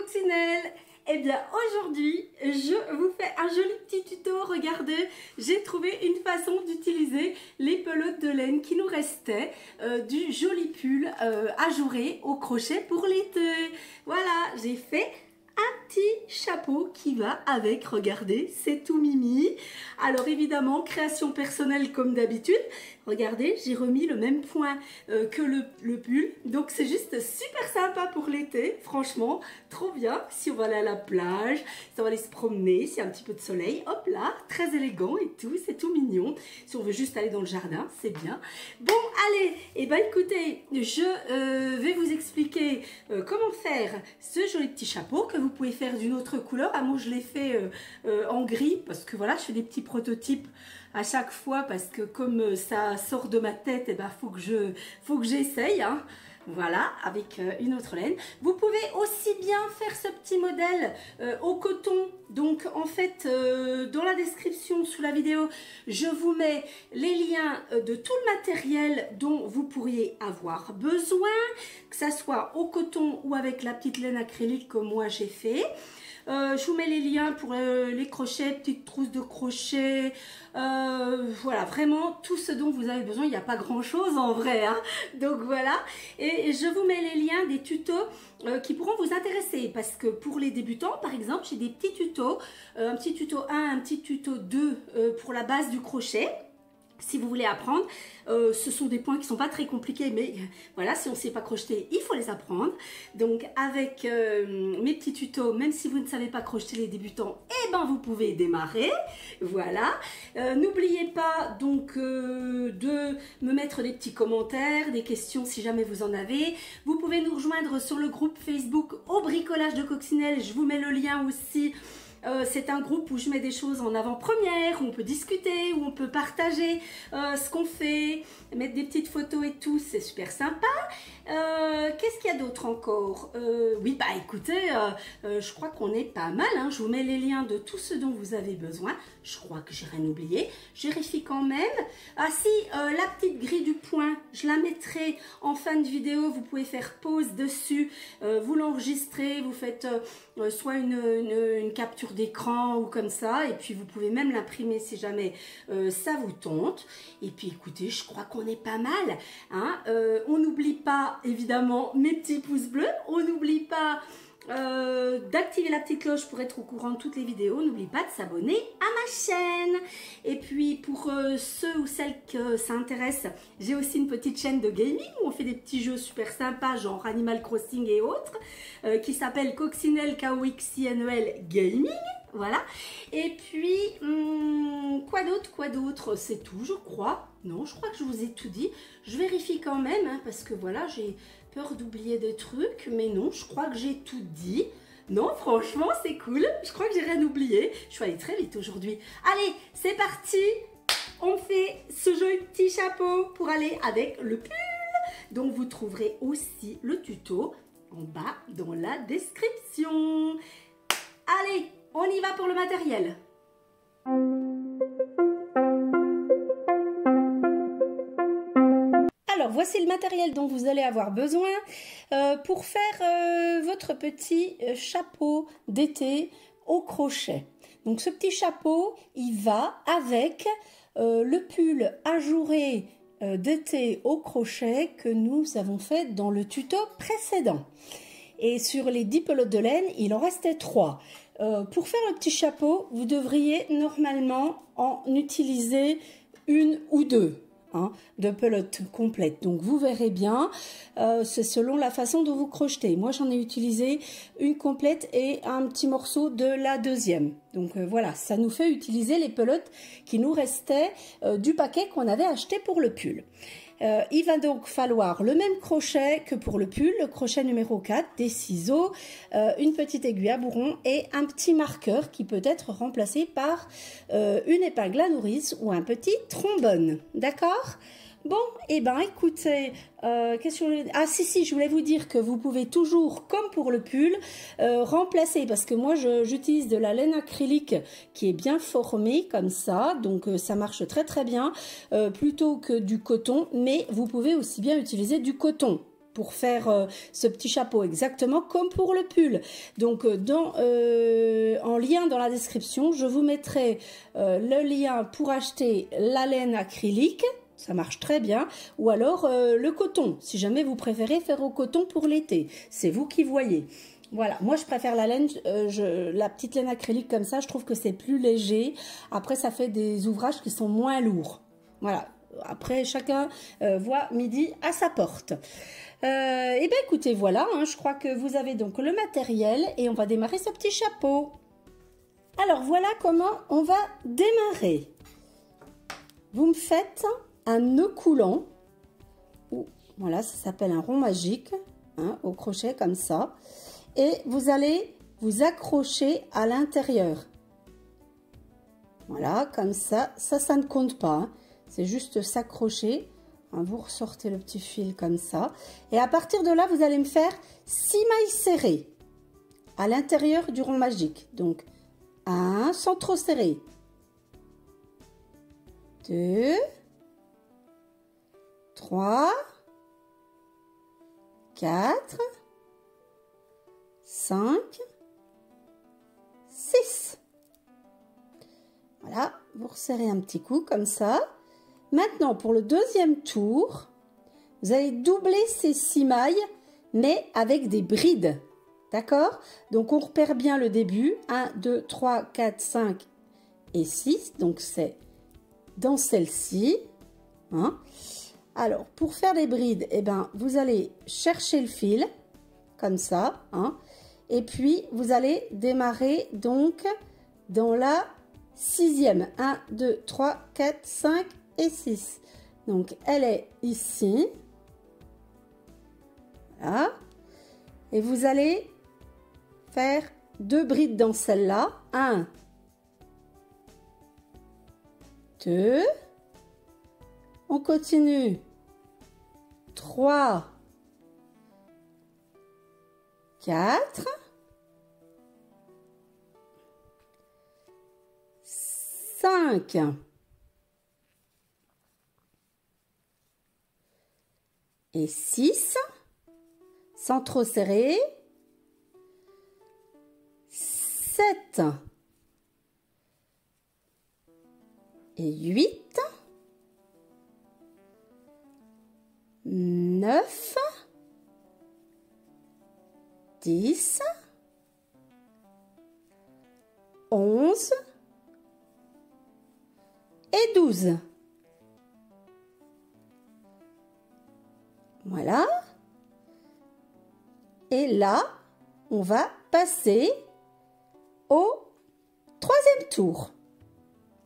coccinelles. Eh bien aujourd'hui je vous fais un joli petit tuto. Regardez, j'ai trouvé une façon d'utiliser les pelotes de laine qui nous restaient du joli pull ajouré au crochet pour l'été. Voilà, j'ai fait un petit chapeau qui va avec, regardez, c'est tout mimi. Alors évidemment, création personnelle comme d'habitude. Regardez, j'ai remis le même point que le pull. Donc c'est juste super sympa pour l'été, franchement, trop bien. Si on va aller à la plage, si on va aller se promener, s'il y a un petit peu de soleil, hop là, très élégant et tout, c'est tout mignon. Si on veut juste aller dans le jardin, c'est bien. Bon, allez, et ben écoutez, je vais vous expliquer comment faire ce joli petit chapeau que vous pouvez faire d'une autre couleur. Ah, moi je l'ai fait en gris parce que voilà, je fais des petits prototypes à chaque fois parce que comme ça sort de ma tête, et ben faut que j'essaye, hein. Voilà, avec une autre laine. Vous pouvez aussi bien faire ce petit modèle au coton. Donc en fait, dans la description sous la vidéo, je vous mets les liens de tout le matériel dont vous pourriez avoir besoin, que ça soit au coton ou avec la petite laine acrylique comme moi j'ai fait. Je vous mets les liens pour les crochets, petites trousses de crochets, voilà, vraiment tout ce dont vous avez besoin. Il n'y a pas grand chose en vrai, hein. Donc voilà, et je vous mets les liens des tutos qui pourront vous intéresser, parce que pour les débutants par exemple, j'ai des petits tutos, un petit tuto 1, un petit tuto 2 pour la base du crochet. Si vous voulez apprendre, ce sont des points qui ne sont pas très compliqués, mais voilà, si on ne sait pas crocheter, il faut les apprendre. Donc avec mes petits tutos, même si vous ne savez pas crocheter les débutants, eh ben vous pouvez démarrer. Voilà. N'oubliez pas donc de me mettre des petits commentaires, des questions si jamais vous en avez. Vous pouvez nous rejoindre sur le groupe Facebook au bricolage de coccinelle. Je vous mets le lien aussi. C'est un groupe où je mets des choses en avant-première, où on peut discuter, où on peut partager ce qu'on fait, mettre des petites photos et tout, c'est super sympa. Qu'est-ce qu'il y a d'autre encore? Oui, bah écoutez, je crois qu'on est pas mal, hein. Je vous mets les liens de tout ce dont vous avez besoin. Je crois que j'ai rien oublié. Je vérifie quand même. Ah si, la petite grille du point, je la mettrai en fin de vidéo. Vous pouvez faire pause dessus, vous l'enregistrez, vous faites soit une capture d'écran ou comme ça, et puis vous pouvez même l'imprimer si jamais ça vous tente. Et puis écoutez, je crois qu'on est pas mal, hein. On n'oublie pas évidemment mes petits pouces bleus, on n'oublie pas d'activer la petite cloche pour être au courant de toutes les vidéos. N'oublie pas de s'abonner à ma chaîne. Et puis pour ceux ou celles que ça intéresse, j'ai aussi une petite chaîne de gaming où on fait des petits jeux super sympas genre Animal Crossing et autres, qui s'appelle Coccinelle KOXINEL Gaming. Voilà. Et puis quoi d'autre, c'est tout je crois. Non, je crois que je vous ai tout dit. Je vérifie quand même, hein, parce que voilà, j'ai peur d'oublier des trucs, mais non, je crois que j'ai tout dit. Non, franchement, c'est cool. Je crois que j'ai rien oublié. Je suis allée très vite aujourd'hui. Allez, c'est parti. On fait ce joli petit chapeau pour aller avec le pull. Donc, vous trouverez aussi le tuto en bas dans la description. Allez, on y va pour le matériel. Alors, voici le matériel dont vous allez avoir besoin pour faire votre petit chapeau d'été au crochet. Donc, ce petit chapeau, il va avec le pull ajouré d'été au crochet que nous avons fait dans le tuto précédent. Et sur les 10 pelotes de laine, il en restait 3. Pour faire le petit chapeau, vous devriez normalement en utiliser une ou deux. Hein, de pelote complète. Donc vous verrez bien, c'est selon la façon dont vous crochetez. Moi j'en ai utilisé une complète et un petit morceau de la deuxième. Donc voilà, ça nous fait utiliser les pelotes qui nous restaient du paquet qu'on avait acheté pour le pull. Il va donc falloir le même crochet que pour le pull, le crochet numéro 4, des ciseaux, une petite aiguille à bourron et un petit marqueur qui peut être remplacé par une épingle à nourrice ou un petit trombone. D'accord ? Bon, et ben écoutez, qu'est-ce que ah si, je voulais vous dire que vous pouvez toujours, comme pour le pull, remplacer, parce que moi j'utilise de la laine acrylique qui est bien formée comme ça, donc ça marche très très bien, plutôt que du coton, mais vous pouvez aussi bien utiliser du coton. pour faire ce petit chapeau, exactement comme pour le pull. Donc en lien dans la description, je vous mettrai le lien pour acheter la laine acrylique, ça marche très bien, ou alors le coton, si jamais vous préférez faire au coton pour l'été, c'est vous qui voyez. Voilà, moi je préfère la laine, la petite laine acrylique comme ça, je trouve que c'est plus léger. Après, ça fait des ouvrages qui sont moins lourds. Voilà, après chacun voit midi à sa porte. Et bien écoutez, voilà, hein, je crois que vous avez donc le matériel et on va démarrer ce petit chapeau. Alors voilà comment on va démarrer. Vous me faites un nœud coulant, voilà, ça s'appelle un rond magique, hein, au crochet comme ça. Et vous allez vous accrocher à l'intérieur. Voilà, comme ça. Ça ne compte pas. Hein. C'est juste s'accrocher. Hein, vous ressortez le petit fil comme ça. Et à partir de là, vous allez me faire 6 mailles serrées à l'intérieur du rond magique. Donc, 1 sans trop serrer. 2, 3, 4, 5, 6. Voilà, vous resserrez un petit coup comme ça. Maintenant, pour le deuxième tour, vous allez doubler ces 6 mailles, mais avec des brides. D'accord? Donc, on repère bien le début. 1, 2, 3, 4, 5 et 6. Donc, c'est dans celle-ci. Hein? Alors, pour faire les brides, eh ben, vous allez chercher le fil, comme ça. Hein? Et puis, vous allez démarrer donc dans la 6e. 1, 2, 3, 4, 5 et 6. Donc, elle est ici. Voilà. Et vous allez faire 2 brides dans celle-là. 1, 2. On continue. 3, 4, 5 et 6, sans trop serrer, 7 et 8, 9, 10, 11 et 12. Voilà. Et là, on va passer au troisième tour.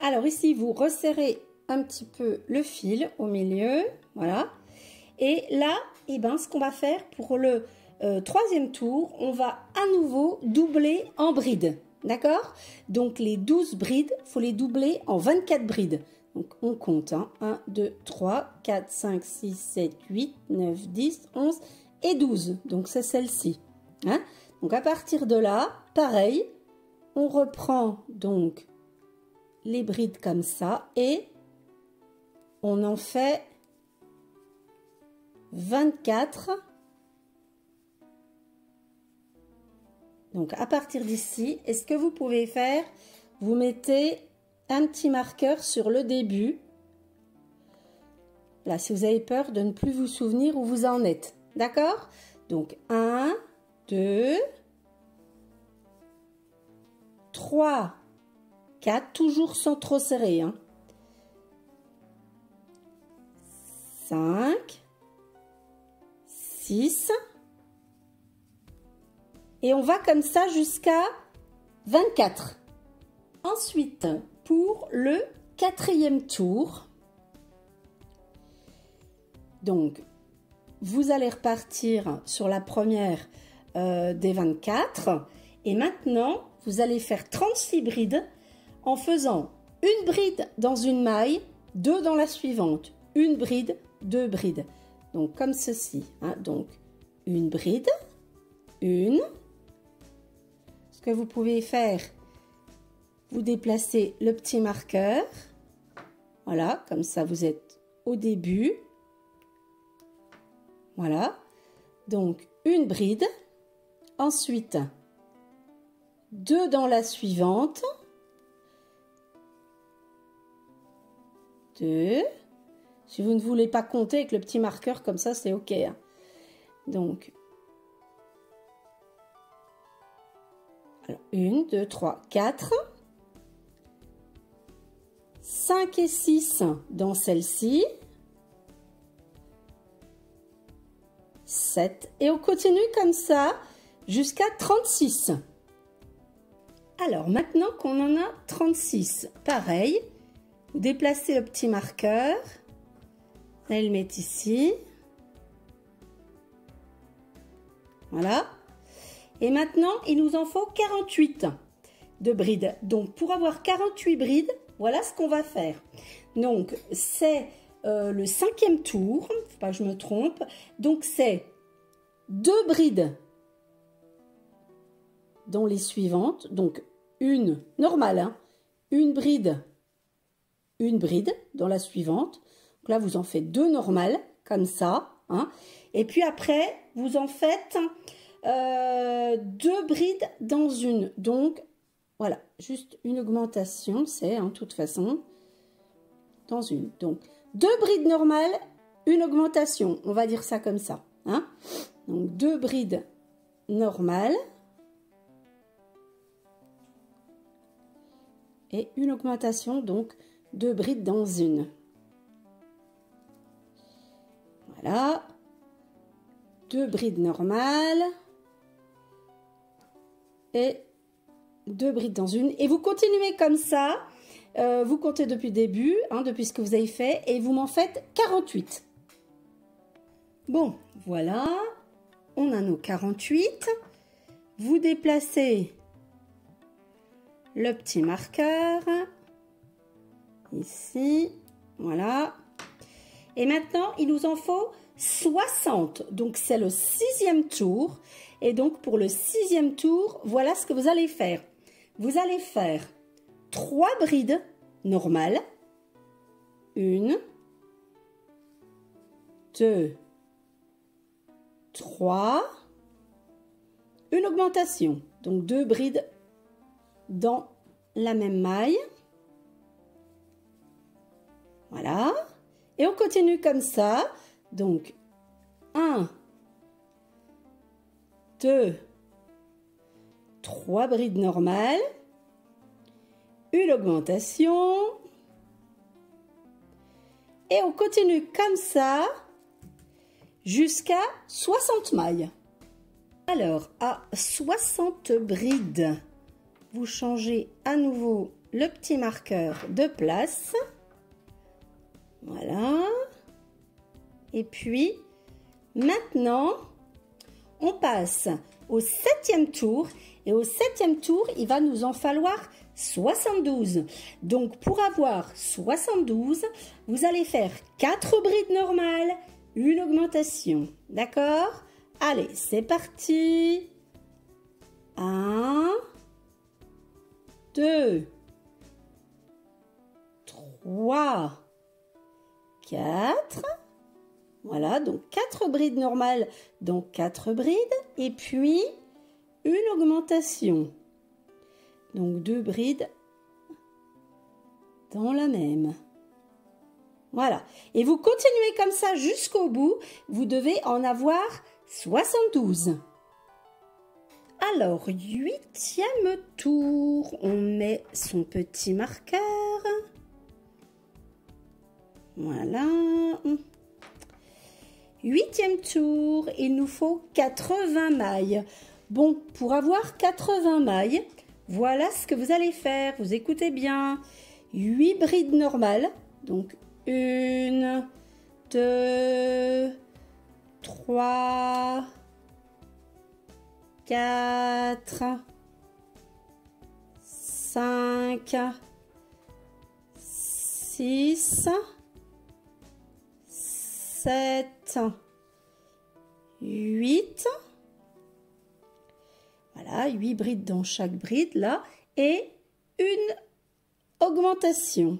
Alors ici, vous resserrez un petit peu le fil au milieu. Voilà. Et là, eh ben, ce qu'on va faire pour le troisième tour, on va à nouveau doubler en brides. D'accord? Donc les 12 brides, il faut les doubler en 24 brides. Donc on compte. Hein. 1, 2, 3, 4, 5, 6, 7, 8, 9, 10, 11 et 12. Donc c'est celle-ci. Hein? Donc à partir de là, pareil, on reprend donc les brides comme ça et on en fait 24. Donc à partir d'ici, et ce que vous pouvez faire, vous mettez un petit marqueur sur le début. Là, si vous avez peur de ne plus vous souvenir où vous en êtes. D'accord? Donc 1, 2, 3, 4, toujours sans trop serrer. Hein. 5, 6. Et on va comme ça jusqu'à 24. Ensuite, pour le quatrième tour, donc, vous allez repartir sur la première des 24. Et maintenant, vous allez faire 36 brides en faisant une bride dans une maille, 2 dans la suivante. Une bride, 2 brides. Donc, comme ceci. Hein. Donc, une bride, une. Ce que vous pouvez faire, vous déplacez le petit marqueur. Voilà, comme ça, vous êtes au début. Voilà. Donc, une bride. Ensuite, 2 dans la suivante. 2. Si vous ne voulez pas compter avec le petit marqueur comme ça, c'est OK. Hein. Donc, alors, 1, 2, 3, 4. 5 et 6 dans celle-ci. 7. Et on continue comme ça jusqu'à 36. Alors, maintenant qu'on en a 36, pareil, vous déplacez le petit marqueur. Vous allez le mettre ici. Voilà. Et maintenant, il nous en faut 48 de brides. Donc, pour avoir 48 brides, voilà ce qu'on va faire. Donc, c'est le 5e tour. Faut pas que je me trompe. Donc, c'est 2 brides dans les suivantes. Donc, une normale. Hein, une bride dans la suivante. Donc là, vous en faites 2 normales, comme ça. Hein. Et puis après, vous en faites 2 brides dans une. Donc, voilà, juste une augmentation, c'est, de toute façon, dans une. Donc, 2 brides normales, une augmentation. On va dire ça comme ça. Hein. Donc, 2 brides normales. Et une augmentation, donc, 2 brides dans une. Voilà. 2 brides normales. Et 2 brides dans une. Et vous continuez comme ça. Vous comptez depuis le début, depuis ce que vous avez fait. Et vous m'en faites 48. Bon, voilà. On a nos 48. Vous déplacez le petit marqueur. Ici. Voilà. Et maintenant, il nous en faut 60. Donc, c'est le 6e tour. Et donc, pour le 6e tour, voilà ce que vous allez faire. Vous allez faire 3 brides normales. 1, 2, 3. Une augmentation. Donc, 2 brides dans la même maille. Voilà. Et on continue comme ça. Donc, 1, 2, 3 brides normales. Une augmentation. Et on continue comme ça jusqu'à 60 mailles. Alors, à 60 brides, vous changez à nouveau le petit marqueur de place. Voilà. Et puis, maintenant, on passe au 7e tour. Et au 7e tour, il va nous en falloir 72. Donc, pour avoir 72, vous allez faire 4 brides normales, une augmentation. D'accord? Allez, c'est parti. 1, 2, 3, 4. Voilà, donc 4 brides normales, donc 4 brides. Et puis, une augmentation. Donc 2 brides dans la même. Voilà. Et vous continuez comme ça jusqu'au bout. Vous devez en avoir 72. Alors, 8e tour. On met son petit marqueur. Voilà. 8e tour. Il nous faut 80 mailles. Bon, pour avoir 80 mailles, voilà ce que vous allez faire. Vous écoutez bien. 8 brides normales. Donc, 1, 2, 3, 4, 5, 6, 7, 8. Voilà, 8 brides dans chaque bride, là. Et une augmentation.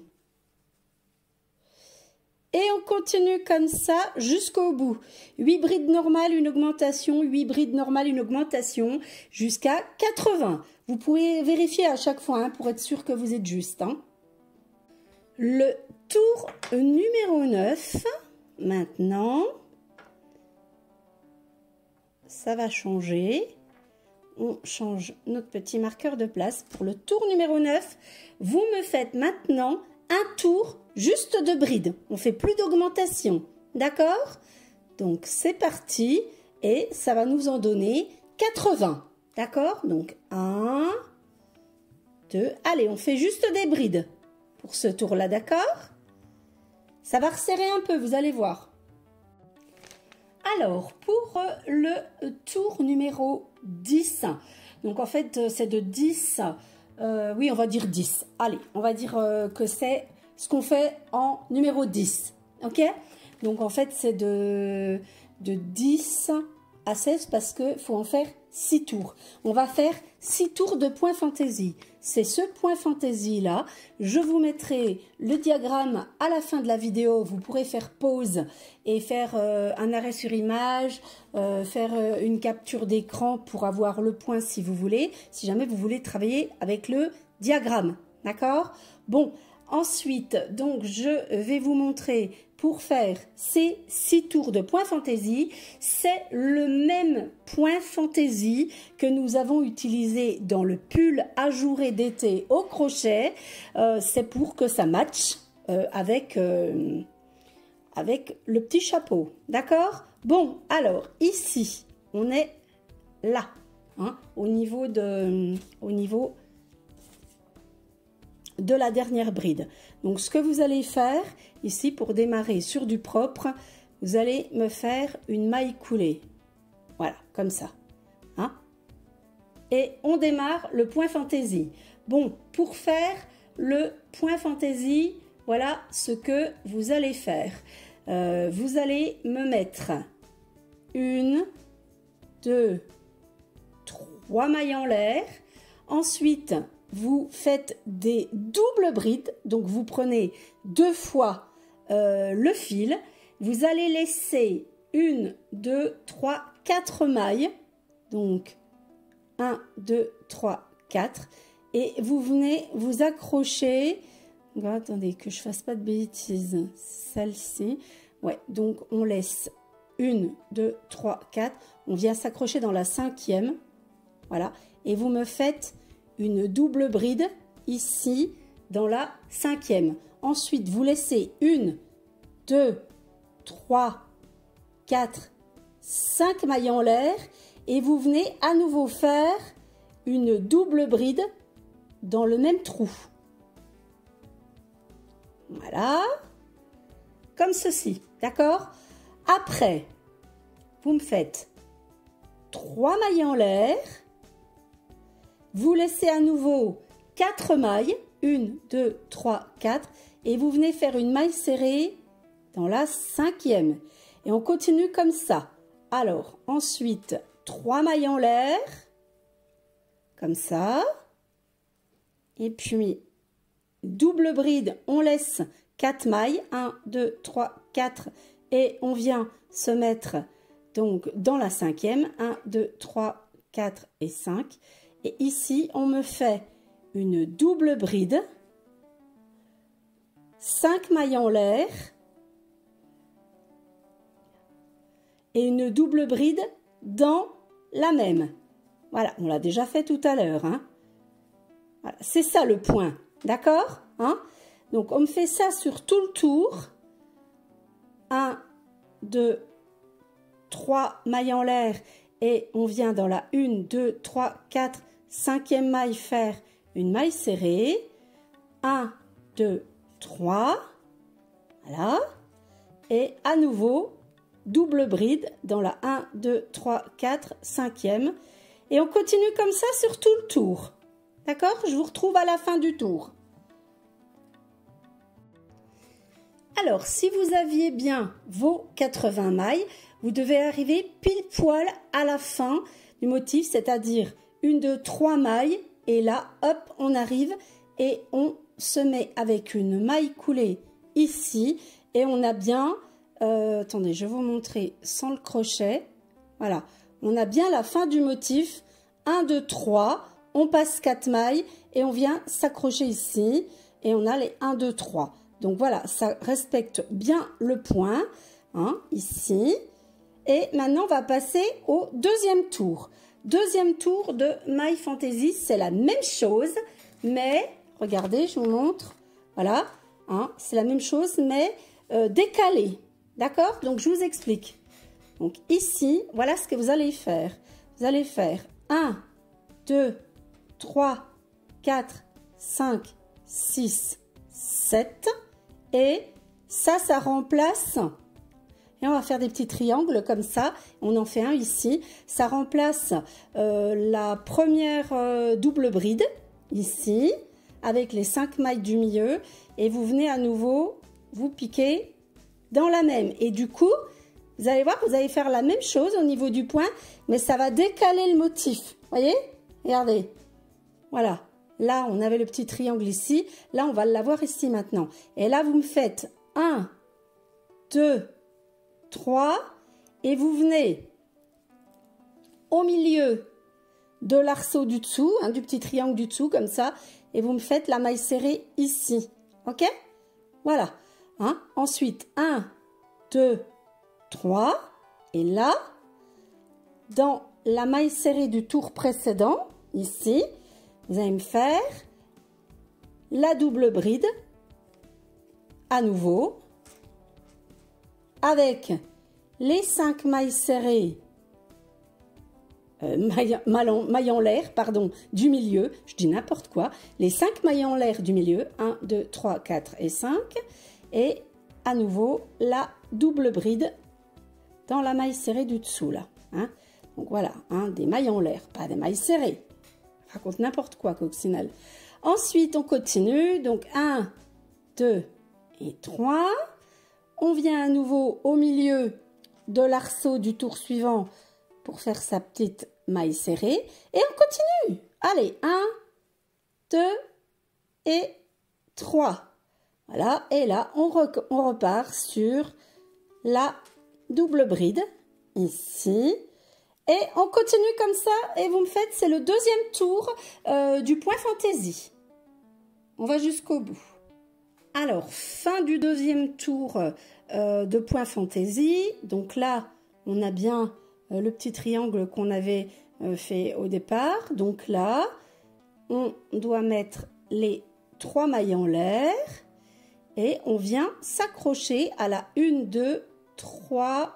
Et on continue comme ça jusqu'au bout. 8 brides normales, une augmentation, 8 brides normales, une augmentation, jusqu'à 80. Vous pouvez vérifier à chaque fois hein, pour être sûr que vous êtes juste. Hein. Le tour numéro 9, maintenant, ça va changer. On change notre petit marqueur de place. Pour le tour numéro 9, vous me faites maintenant un tour juste de bride. On ne fait plus d'augmentation. D'accord? Donc, c'est parti. Et ça va nous en donner 80. D'accord? Donc, 1, 2. Allez, on fait juste des brides pour ce tour-là. D'accord? Ça va resserrer un peu, vous allez voir. Alors, pour le tour numéro 10, donc en fait, c'est de 10, oui, on va dire 10. Allez, on va dire que c'est ce qu'on fait en numéro 10, ok? Donc en fait, c'est de 10 à 16 parce qu'il faut en faire 6 tours. On va faire 6 tours de point fantaisie. C'est ce point fantaisie là. Je vous mettrai le diagramme à la fin de la vidéo. Vous pourrez faire pause et faire un arrêt sur image, faire une capture d'écran pour avoir le point si vous voulez, si jamais vous voulez travailler avec le diagramme. D'accord? Bon, ensuite, donc je vais vous montrer pour faire ces 6 tours de point fantaisie, c'est le même point fantaisie que nous avons utilisé dans le pull ajouré d'été au crochet. C'est pour que ça matche avec le petit chapeau. D'accord? Bon, alors ici, on est là, hein, au niveau de la dernière bride. Donc ce que vous allez faire ici pour démarrer sur du propre, vous allez me faire une maille coulée. Voilà, comme ça. Hein? Et on démarre le point fantaisie. Bon, pour faire le point fantaisie, voilà ce que vous allez faire. Vous allez me mettre 1, 2, 3 mailles en l'air. Ensuite, vous faites des doubles brides, donc vous prenez 2 fois le fil, vous allez laisser 1, 2, 3, 4 mailles, donc 1, 2, 3, 4, et vous venez vous accrocher, bon, attendez que je fasse pas de bêtises, celle-ci, ouais, donc on laisse 1, 2, 3, 4, on vient s'accrocher dans la 5e, voilà, et vous me faites une double bride ici dans la 5e. Ensuite, vous laissez 1, 2, 3, 4, 5 mailles en l'air et vous venez à nouveau faire une double bride dans le même trou. Voilà, comme ceci, d'accord? Après, vous me faites 3 mailles en l'air. Vous laissez à nouveau 4 mailles, 1, 2, 3, 4, et vous venez faire une maille serrée dans la 5e. Et on continue comme ça. Alors, ensuite, 3 mailles en l'air, comme ça. Et puis, double bride, on laisse 4 mailles, 1, 2, 3, 4, et on vient se mettre donc dans la 5e, 1, 2, 3, 4 et 5. Et ici, on me fait une double bride, 5 mailles en l'air et une double bride dans la même. Voilà, on l'a déjà fait tout à l'heure. Hein. Voilà, c'est ça le point, d'accord, hein? Donc, on me fait ça sur tout le tour. 1, 2, 3 mailles en l'air et on vient dans la 1, 2, 3, 4, 5e maille faire une maille serrée, 1, 2, 3, voilà, et à nouveau, double bride dans la 1, 2, 3, 4, 5e, et on continue comme ça sur tout le tour, d'accord? Je vous retrouve à la fin du tour. Alors, si vous aviez bien vos 80 mailles, vous devez arriver pile poil à la fin du motif, c'est-à-dire 1, 2, 3 mailles, et là, hop, on arrive et on se met avec une maille coulée ici, et on a bien, attendez, je vais vous montrer sans le crochet, voilà, on a bien la fin du motif, 1, 2, 3, on passe 4 mailles et on vient s'accrocher ici et on a les 1, 2, 3. Donc voilà, ça respecte bien le point, hein, ici. Et maintenant, on va passer au deuxième tour. Deuxième tour de My Fantasy, c'est la même chose, mais, regardez, je vous montre, voilà, hein, c'est la même chose, mais décalée, d'accord? Donc, je vous explique. Donc, ici, voilà ce que vous allez faire. Vous allez faire 1, 2, 3, 4, 5, 6, 7, et ça remplace... Et on va faire des petits triangles comme ça. On en fait un ici. Ça remplace la première double bride, ici, avec les 5 mailles du milieu. Et vous venez à nouveau, vous piquez dans la même. Et du coup, vous allez voir, vous allez faire la même chose au niveau du point, mais ça va décaler le motif. Voyez? Regardez. Voilà. Là, on avait le petit triangle ici. Là, on va l'avoir ici maintenant. Et là, vous me faites 1, 2, 3, et vous venez au milieu de l'arceau du dessous, hein, du petit triangle du dessous, comme ça, et vous me faites la maille serrée ici, ok? Voilà, hein? Ensuite, 1, 2, 3, et là, dans la maille serrée du tour précédent, ici, vous allez me faire la double bride, à nouveau, avec les 5 mailles serrées, mailles en l'air, pardon, du milieu, je dis n'importe quoi, les 5 mailles en l'air du milieu, 1, 2, 3, 4 et 5, et à nouveau la double bride dans la maille serrée du dessous, là. Hein. Donc voilà, hein, des mailles en l'air, pas des mailles serrées. Je raconte n'importe quoi, coccinelle. Ensuite, on continue, donc 1, 2 et 3. On vient à nouveau au milieu de l'arceau du tour suivant pour faire sa petite maille serrée. Et on continue. Allez, 1, 2 et 3. Voilà, et là, on repart sur la double bride, ici. Et on continue comme ça, et vous me faites, c'est le deuxième tour du point fantaisie. On va jusqu'au bout. Alors, fin du deuxième tour de point fantaisie. Donc là, on a bien le petit triangle qu'on avait fait au départ. Donc là, on doit mettre les 3 mailles en l'air. Et on vient s'accrocher à la 1, 2, 3e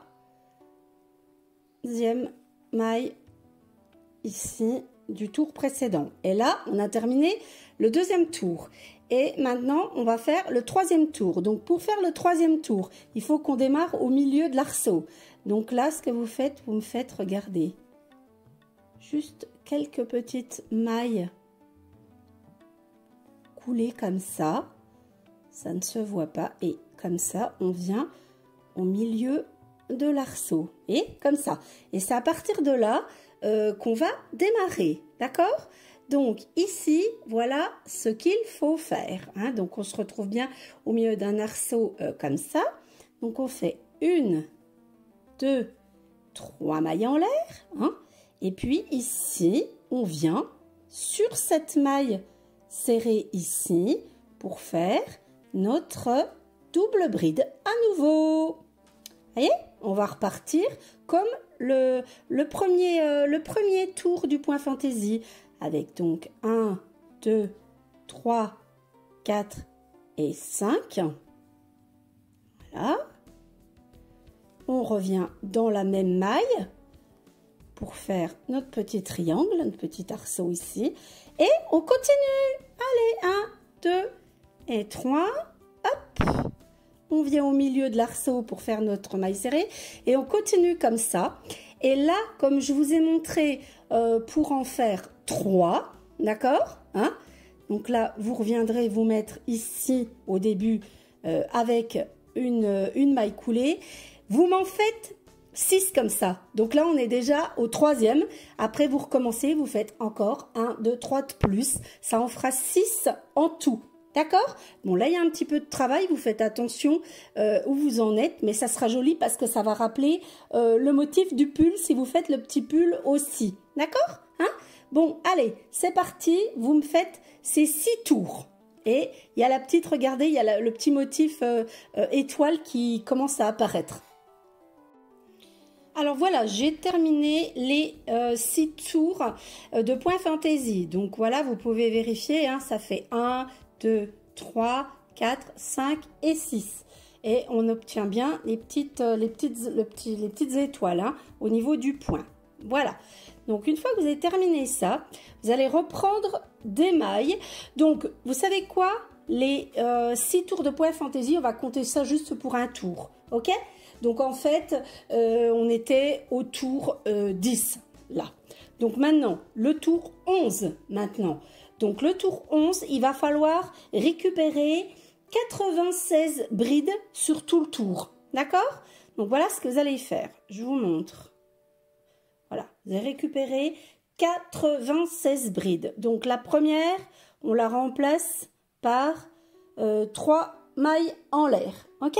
maille ici du tour précédent. Et là, on a terminé le deuxième tour. Et maintenant, on va faire le troisième tour. Donc, pour faire le troisième tour, il faut qu'on démarre au milieu de l'arceau. Donc là, ce que vous me faites, regardez, juste quelques petites mailles coulées comme ça. Ça ne se voit pas. Et comme ça, on vient au milieu de l'arceau. Et comme ça. Et c'est à partir de là qu'on va démarrer. D'accord ? Donc ici, voilà ce qu'il faut faire. Hein. Donc on se retrouve bien au milieu d'un arceau comme ça. Donc on fait 1, 2, 3 mailles en l'air. Hein. Et puis ici, on vient sur cette maille serrée ici pour faire notre double bride à nouveau. Vous voyez, on va repartir comme le premier tour du point fantaisie. Avec donc 1, 2, 3, 4 et 5. Voilà. On revient dans la même maille pour faire notre petit triangle, notre petit arceau ici. Et on continue. Allez, 1, 2 et 3. Hop. On vient au milieu de l'arceau pour faire notre maille serrée. Et on continue comme ça. Et là, comme je vous ai montré, pour en faire 3, d'accord, hein? Donc là, vous reviendrez vous mettre ici au début avec une maille coulée. Vous m'en faites 6 comme ça. Donc là, on est déjà au 3e. Après, vous recommencez, vous faites encore 1, 2, 3 de plus. Ça en fera 6 en tout. D'accord? Bon, là, il y a un petit peu de travail. Vous faites attention où vous en êtes. Mais ça sera joli parce que ça va rappeler le motif du pull si vous faites le petit pull aussi. D'accord? Hein? Bon, allez, c'est parti. Vous me faites ces 6 tours. Et il y a la petite, regardez, il y a le petit motif étoile qui commence à apparaître. Alors voilà, j'ai terminé les 6 tours de point fantaisie. Donc voilà, vous pouvez vérifier, hein, ça fait 1, 2, 3, 4, 5 et 6. Et on obtient bien les petites étoiles hein, au niveau du point. Voilà. Donc une fois que vous avez terminé ça, vous allez reprendre des mailles. Donc vous savez quoi? Les 6 tours de point fantaisie, on va compter ça juste pour un tour. Ok? Donc en fait, on était au tour 10 là. Donc maintenant, le tour 11 maintenant. Donc le tour 11, il va falloir récupérer 96 brides sur tout le tour. D'accord? Donc voilà ce que vous allez faire. Je vous montre. Voilà, vous allez récupérer 96 brides. Donc la première, on la remplace par 3 mailles en l'air. Ok?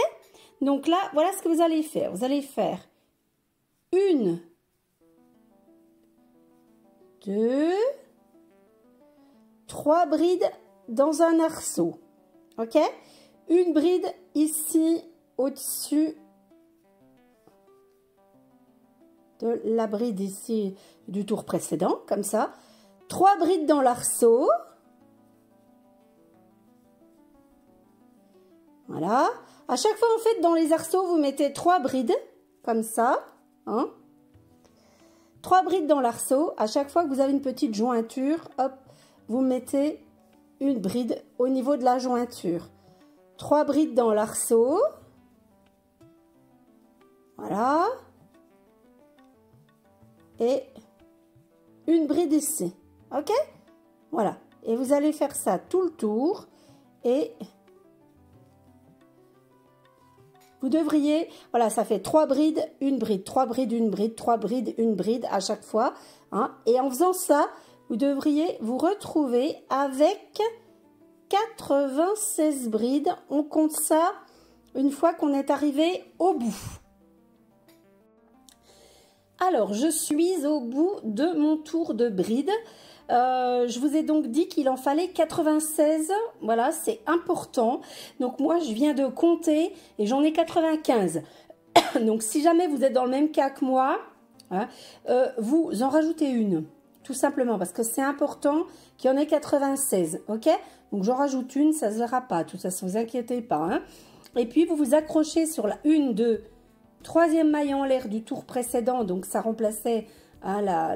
Donc là, voilà ce que vous allez faire. Vous allez faire 1, 2, 3 brides dans un arceau. Ok? Une bride ici au-dessus de la bride ici du tour précédent, comme ça. 3 brides dans l'arceau. Voilà. À chaque fois, en fait, dans les arceaux, vous mettez 3 brides, comme ça. Hein. 3 brides dans l'arceau. À chaque fois que vous avez une petite jointure, hop, vous mettez une bride au niveau de la jointure. 3 brides dans l'arceau. Voilà. Et une bride ici. Ok? Voilà. Et vous allez faire ça tout le tour. Et vous devriez, voilà, ça fait 3 brides, une bride, 3 brides, une bride, 3 brides, une bride à chaque fois. Hein. Et en faisant ça, vous devriez vous retrouver avec 96 brides. On compte ça une fois qu'on est arrivé au bout. Alors, je suis au bout de mon tour de bride. Je vous ai donc dit qu'il en fallait 96. Voilà, c'est important. Donc, moi, je viens de compter et j'en ai 95. Donc, si jamais vous êtes dans le même cas que moi, hein, vous en rajoutez une. Tout simplement, parce que c'est important qu'il y en ait 96. Ok? Donc, j'en rajoute une, ça ne se verra pas. De toute façon, ne vous inquiétez pas. Hein. Et puis, vous vous accrochez sur la 1, 2, 3e maille en l'air du tour précédent, donc ça remplaçait hein,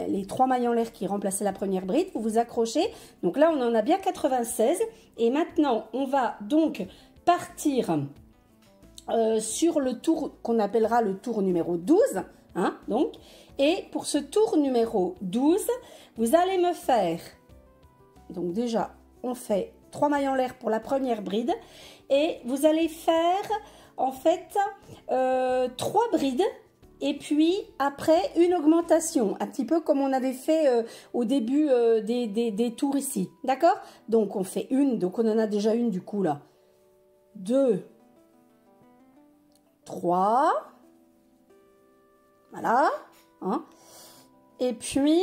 les 3 mailles en l'air qui remplaçaient la première bride. Vous vous accrochez. Donc là, on en a bien 96. Et maintenant, on va donc partir sur le tour qu'on appellera le tour numéro 12. Hein, donc. Et pour ce tour numéro 12, vous allez me faire... Donc déjà, on fait 3 mailles en l'air pour la première bride. Et vous allez faire... en fait 3 brides et puis après une augmentation, un petit peu comme on avait fait au début des tours ici, d'accord? Donc on fait une, donc on en a déjà une du coup là, 2, 3, voilà, hein? Et puis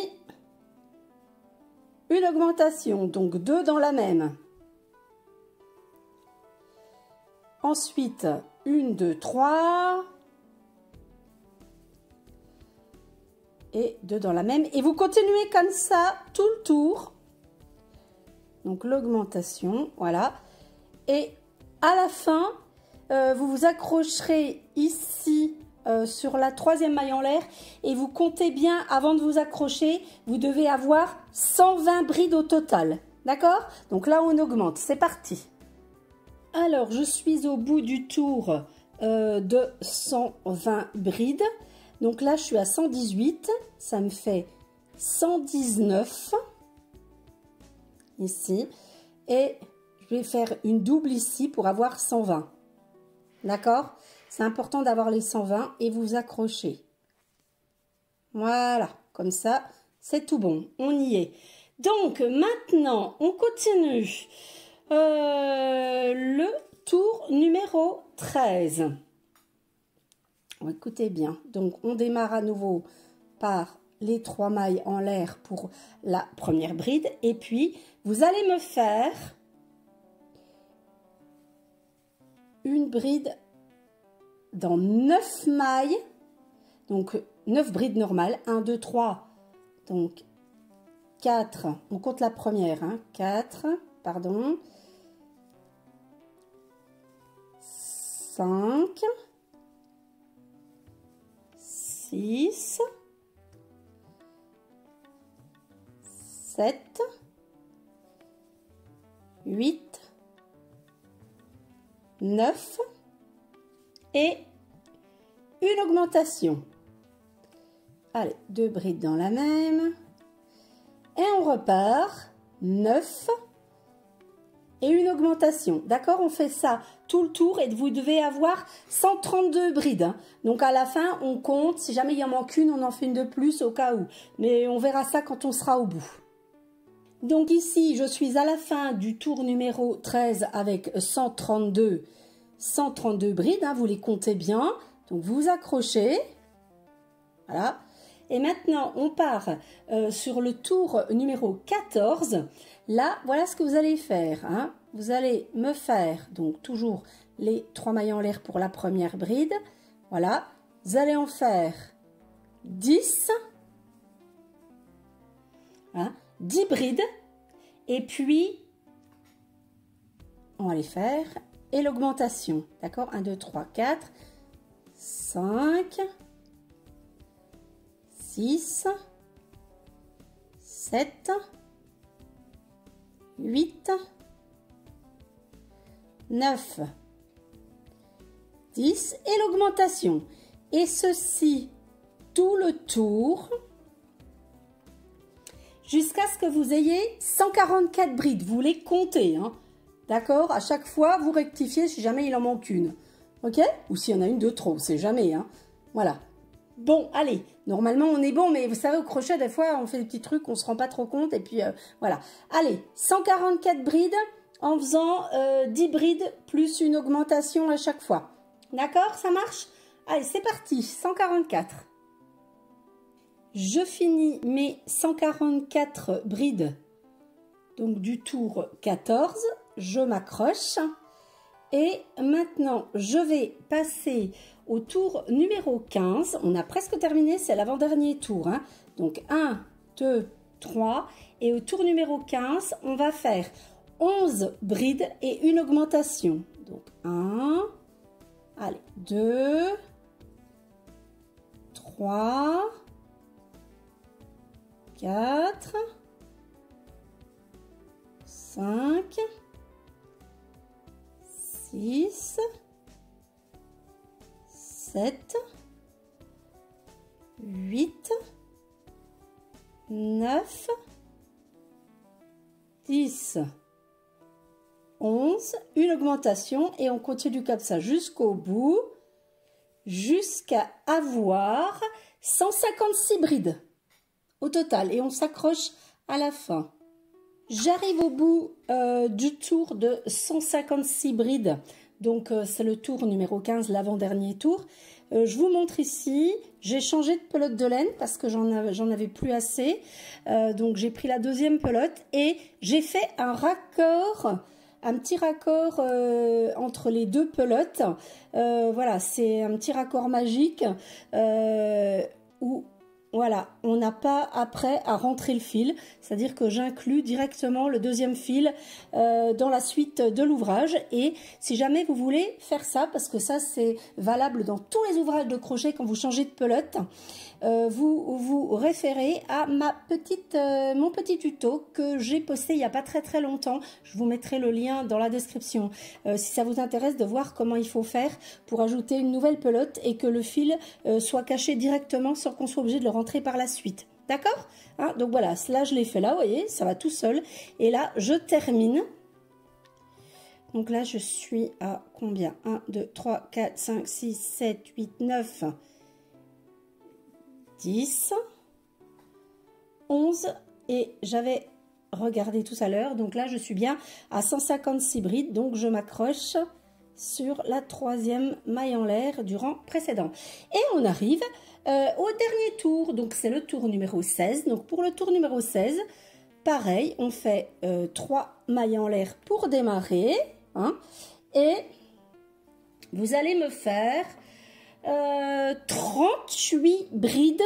une augmentation, donc 2 dans la même. Ensuite, 1, 2, 3. Et 2 dans la même. Et vous continuez comme ça tout le tour. Donc l'augmentation, voilà. Et à la fin, vous vous accrocherez ici sur la 3e maille en l'air. Et vous comptez bien, avant de vous accrocher, vous devez avoir 120 brides au total. D'accord? Donc là, on augmente. C'est parti. Alors, je suis au bout du tour de 120 brides. Donc là, je suis à 118. Ça me fait 119 ici. Et je vais faire une double ici pour avoir 120. D'accord? C'est important d'avoir les 120 et vous accrochez. Voilà, comme ça, c'est tout bon. On y est. Donc, maintenant, on continue. Le tour numéro 13. Écoutez bien, donc on démarre à nouveau par les 3 mailles en l'air pour la première bride et puis vous allez me faire une bride dans 9 mailles, donc 9 brides normales, 1, 2, 3, donc 4, on compte la première, hein, 4, pardon, 5, 6, 7, 8, 9 et une augmentation. Allez, 2 brides dans la même. Et on repart. 9 et une augmentation. D'accord, on fait ça tout le tour et vous devez avoir 132 brides. Hein. Donc à la fin, on compte. Si jamais il en manque une, on en fait une de plus au cas où. Mais on verra ça quand on sera au bout. Donc ici, je suis à la fin du tour numéro 13 avec 132 brides. Hein, vous les comptez bien. Donc vous vous accrochez. Voilà. Et maintenant, on part sur le tour numéro 14. Là, voilà ce que vous allez faire. Hein. Vous allez me faire, donc toujours les 3 mailles en l'air pour la première bride. Voilà. Vous allez en faire 10. Hein, 10 brides. Et puis, on va les faire. Et l'augmentation. D'accord, 1, 2, 3, 4, 5... 6, 7, 8, 9, 10 et l'augmentation. Et ceci tout le tour jusqu'à ce que vous ayez 144 brides. Vous les comptez, hein. D'accord? À chaque fois, vous rectifiez si jamais il en manque une. Ok? Ou s'il y en a une de trop, c'est jamais, hein. Voilà. Bon, allez, normalement on est bon, mais vous savez, au crochet, des fois, on fait des petits trucs, on se rend pas trop compte, et puis voilà. Allez, 144 brides en faisant 10 brides plus une augmentation à chaque fois. D'accord, ça marche? Allez, c'est parti, 144. Je finis mes 144 brides, donc du tour 14, je m'accroche. Et maintenant, je vais passer au tour numéro 15. On a presque terminé, c'est l'avant-dernier tour. Hein. Donc 1, 2, 3. Et au tour numéro 15, on va faire 11 brides et une augmentation. Donc 1, allez, 2, 3, 4, 5, 6, 7, 8, 9, 10, 11, une augmentation et on continue comme ça jusqu'au bout, jusqu'à avoir 156 brides au total et on s'accroche à la fin. J'arrive au bout du tour de 156 brides, donc c'est le tour numéro 15, l'avant-dernier tour. Je vous montre ici, j'ai changé de pelote de laine parce que j'en avais plus assez, donc j'ai pris la deuxième pelote et j'ai fait un raccord, un petit raccord entre les deux pelotes. Voilà, c'est un petit raccord magique où voilà, on n'a pas après à rentrer le fil, c'est-à-dire que j'inclus directement le deuxième fil dans la suite de l'ouvrage. Et si jamais vous voulez faire ça, parce que ça c'est valable dans tous les ouvrages de crochet quand vous changez de pelote, vous vous référez à mon petit tuto que j'ai posté il n'y a pas très longtemps. Je vous mettrai le lien dans la description si ça vous intéresse de voir comment il faut faire pour ajouter une nouvelle pelote et que le fil soit caché directement sans qu'on soit obligé de le rentrer par la suite. D'accord, hein? Donc voilà, là je l'ai fait là, vous voyez, ça va tout seul. Et là, je termine. Donc là, je suis à combien? 1, 2, 3, 4, 5, 6, 7, 8, 9, 10, 11 et j'avais regardé tout à l'heure. Donc là, je suis bien à 156 brides. Donc, je m'accroche sur la 3e maille en l'air du rang précédent. Et on arrive au dernier tour. Donc, c'est le tour numéro 16. Donc, pour le tour numéro 16, pareil, on fait 3 mailles en l'air pour démarrer. Hein, et vous allez me faire 38 brides.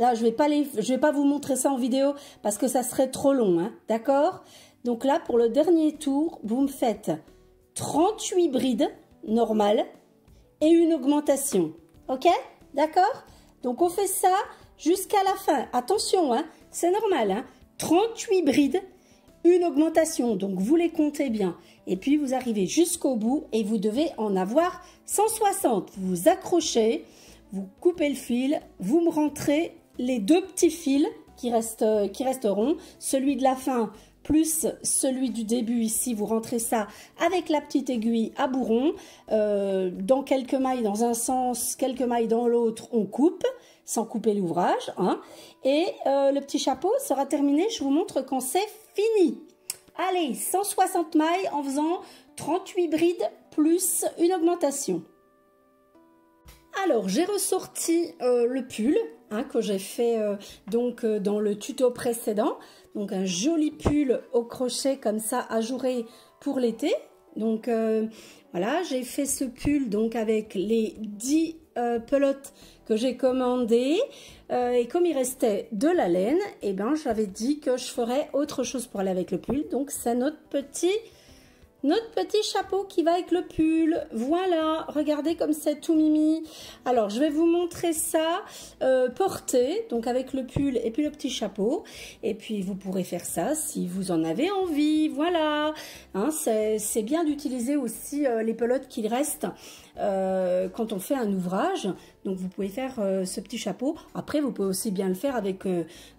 Là, je vais pas vous montrer ça en vidéo parce que ça serait trop long, hein, d'accord? Donc là, pour le dernier tour, vous me faites 38 brides normales et une augmentation. Ok? D'accord? Donc, on fait ça jusqu'à la fin. Attention, hein, c'est normal, hein? 38 brides, une augmentation. Donc, vous les comptez bien. Et puis, vous arrivez jusqu'au bout et vous devez en avoir 160. Vous vous accrochez, vous coupez le fil, vous me rentrez les 2 petits fils qui resteront, celui de la fin plus celui du début ici, vous rentrez ça avec la petite aiguille à bourron, dans quelques mailles dans un sens, quelques mailles dans l'autre, on coupe, sans couper l'ouvrage, hein, et le petit chapeau sera terminé, je vous montre quand c'est fini. Allez, 160 mailles en faisant 38 brides plus une augmentation. Alors, j'ai ressorti le pull hein, que j'ai fait donc dans le tuto précédent. Donc, un joli pull au crochet comme ça, ajouré pour l'été. Donc, voilà, j'ai fait ce pull donc avec les 10 pelotes que j'ai commandées. Et comme il restait de la laine, eh ben, j'avais dit que je ferais autre chose pour aller avec le pull. Donc, c'est notre petit chapeau qui va avec le pull. Voilà, regardez comme c'est tout mimi. Alors, je vais vous montrer ça porté, donc avec le pull et puis le petit chapeau. Et puis, vous pourrez faire ça si vous en avez envie. Voilà, hein, c'est bien d'utiliser aussi les pelotes qu'il reste quand on fait un ouvrage. Donc, vous pouvez faire ce petit chapeau. Après, vous pouvez aussi bien le faire avec,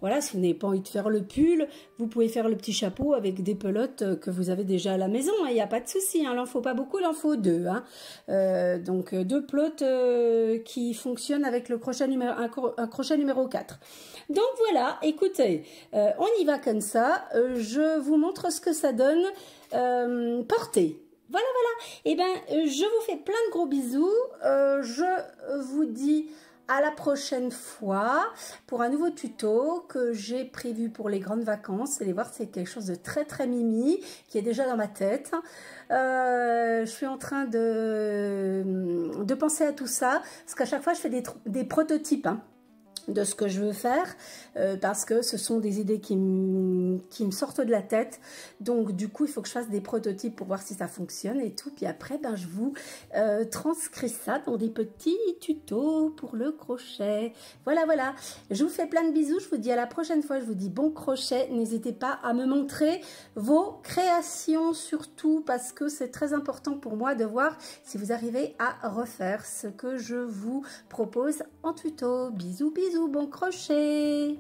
voilà, si vous n'avez pas envie de faire le pull, vous pouvez faire le petit chapeau avec des pelotes que vous avez déjà à la maison. Il n'y a pas de souci, hein, il n'en faut pas beaucoup, il en faut 2. Hein. Donc, 2 pelotes qui fonctionnent avec le crochet un crochet numéro 4. Donc, voilà, écoutez, on y va comme ça. Je vous montre ce que ça donne porté. Voilà, voilà. Eh bien, je vous fais plein de gros bisous. Je vous dis à la prochaine fois pour un nouveau tuto que j'ai prévu pour les grandes vacances. Vous allez voir, c'est quelque chose de très, très mimi qui est déjà dans ma tête. Je suis en train de penser à tout ça parce qu'à chaque fois, je fais des prototypes. Hein, de ce que je veux faire parce que ce sont des idées qui me sortent de la tête, donc du coup il faut que je fasse des prototypes pour voir si ça fonctionne et tout, puis après ben, je vous transcris ça dans des petits tutos pour le crochet. Voilà, voilà, je vous fais plein de bisous, je vous dis à la prochaine fois, je vous dis bon crochet, n'hésitez pas à me montrer vos créations surtout parce que c'est très important pour moi de voir si vous arrivez à refaire ce que je vous propose en tuto. Bisous, bisous. Bon crochet!